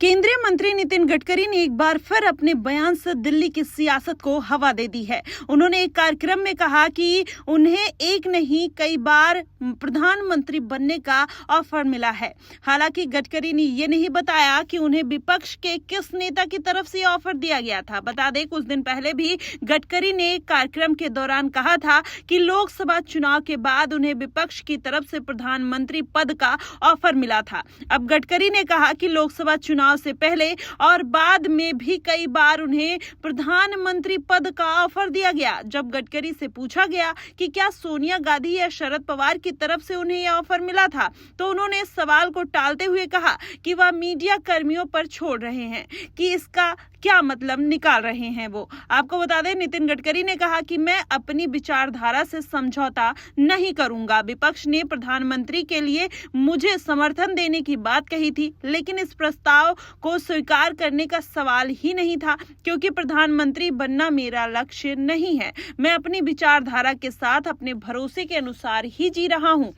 केंद्रीय मंत्री नितिन गडकरी ने एक बार फिर अपने बयान से दिल्ली की सियासत को हवा दे दी है। उन्होंने एक कार्यक्रम में कहा कि उन्हें एक नहीं कई बार प्रधानमंत्री बनने का ऑफर मिला है। हालांकि गडकरी ने ये नहीं बताया कि उन्हें विपक्ष के किस नेता की तरफ से ऑफर दिया गया था। बता दें, कुछ दिन पहले भी गडकरी ने एक कार्यक्रम के दौरान कहा था कि लोकसभा चुनाव के बाद उन्हें विपक्ष की तरफ से प्रधानमंत्री पद का ऑफर मिला था। अब गडकरी ने कहा कि लोकसभा चुनाव से पहले और बाद में भी कई बार उन्हें प्रधानमंत्री पद का ऑफर दिया गया। जब गडकरी से पूछा गया कि क्या सोनिया गांधी या शरद पवार की तरफ से उन्हें यह ऑफर मिला था, तो उन्होंने इस सवाल को टालते हुए कहा कि वह मीडिया कर्मियों पर छोड़ रहे हैं कि इसका क्या मतलब निकाल रहे हैं। वो आपको बता दें, नितिन गडकरी ने कहा कि मैं अपनी विचारधारा से समझौता नहीं करूंगा। विपक्ष ने प्रधानमंत्री के लिए मुझे समर्थन देने की बात कही थी, लेकिन इस प्रस्ताव को स्वीकार करने का सवाल ही नहीं था, क्योंकि प्रधानमंत्री बनना मेरा लक्ष्य नहीं है। मैं अपनी विचारधारा के साथ अपने भरोसे के अनुसार ही जी रहा हूं।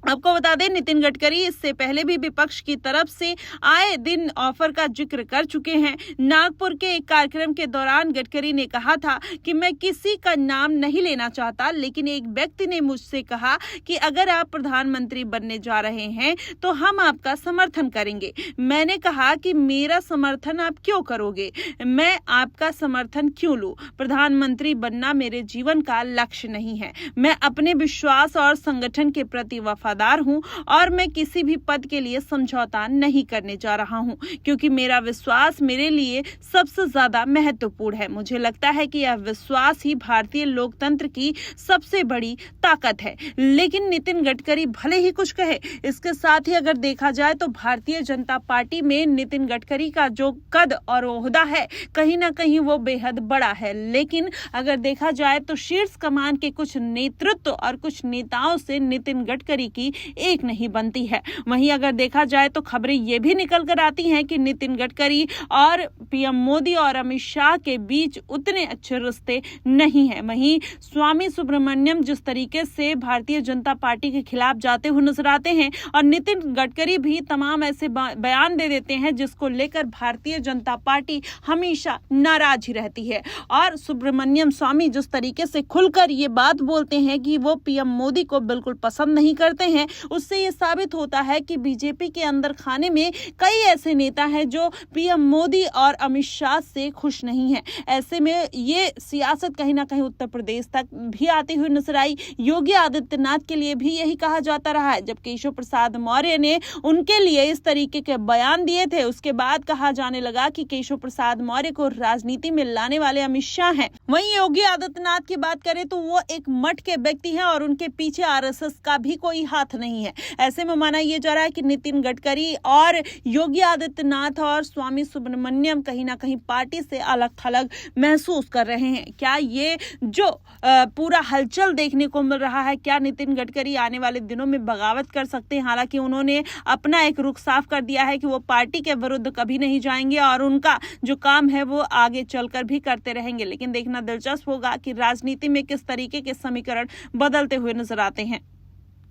आपको बता दें, नितिन गडकरी इससे पहले भी विपक्ष की तरफ से आए दिन ऑफर का जिक्र कर चुके हैं। नागपुर के एक कार्यक्रम के दौरान गडकरी ने कहा था कि मैं किसी का नाम नहीं लेना चाहता, लेकिन एक व्यक्ति ने मुझसे कहा कि अगर आप प्रधानमंत्री बनने जा रहे हैं तो हम आपका समर्थन करेंगे। मैंने कहा कि मेरा समर्थन आप क्यों करोगे, मैं आपका समर्थन क्यों लूं? प्रधानमंत्री बनना मेरे जीवन का लक्ष्य नहीं है। मैं अपने विश्वास और संगठन के प्रति वफादार हूं और मैं किसी भी पद के लिए समझौता नहीं करने जा रहा हूं, क्योंकि मेरा विश्वास मेरे लिए सबसे ज्यादा महत्वपूर्ण है। मुझे लगता है कि यह विश्वास ही भारतीय लोकतंत्र की सबसे बड़ी ताकत है। लेकिन नितिन गडकरी भले ही कुछ कहे, इसके साथ ही अगर देखा जाए तो भारतीय जनता पार्टी में नितिन गडकरी का जो कद और ओहदा है, कहीं ना कहीं वो बेहद बड़ा है। लेकिन अगर देखा जाए तो शीर्ष कमान के कुछ नेतृत्व और कुछ नेताओं से नितिन गडकरी की एक नहीं बनती है। वहीं अगर देखा जाए तो खबरें ये भी निकल कर आती हैं कि नितिन गडकरी और पीएम मोदी और अमित शाह के बीच उतने अच्छे रिश्ते नहीं हैं। वहीं स्वामी सुब्रमण्यम जिस तरीके से भारतीय जनता पार्टी के खिलाफ जाते हुए नजर आते हैं और नितिन गडकरी भी तमाम ऐसे बयान दे देते हैं जिसको लेकर भारतीय जनता पार्टी हमेशा नाराज ही रहती है। और सुब्रमण्यम स्वामी जिस तरीके से खुलकर ये बात बोलते हैं कि वो पीएम मोदी को बिल्कुल पसंद नहीं करते हैं, उससे ये साबित होता है कि बीजेपी के अंदर खाने में कई ऐसे नेता हैं जो पीएम मोदी और अमित शाह से खुश नहीं हैं। ऐसे में ये सियासत कहीं ना कहीं उत्तर प्रदेश तक भी आती हुई नजर आई। योगी आदित्यनाथ के लिए भी यही कहा जाता रहा है। जब केशव प्रसाद मौर्य ने उनके लिए इस तरीके के बयान दिए थे, उसके बाद कहा जाने लगा कि केशव प्रसाद मौर्य को राजनीति में लाने वाले अमित शाह हैं। वहीं योगी आदित्यनाथ की बात करें तो वो एक मठ के व्यक्ति हैं और उनके पीछे आरएसएस का भी कोई हाथ नहीं है। ऐसे में माना यह जा रहा है कि नितिन गडकरी और योगी आदित्यनाथ और स्वामी सुब्रमण्यम कहीं ना कहीं पार्टी से अलग थलग महसूस कर रहे हैं। क्या ये जो पूरा हलचल देखने को मिल रहा है, क्या नितिन गडकरी आने वाले दिनों में बगावत कर सकते हैं? हालांकि उन्होंने अपना एक रुख साफ कर दिया है कि वो पार्टी के विरुद्ध कभी नहीं जाएंगे और उनका जो काम है वो आगे चलकर भी करते रहेंगे। लेकिन देखना दिलचस्प होगा कि राजनीति में किस तरीके के समीकरण बदलते हुए नजर आते हैं।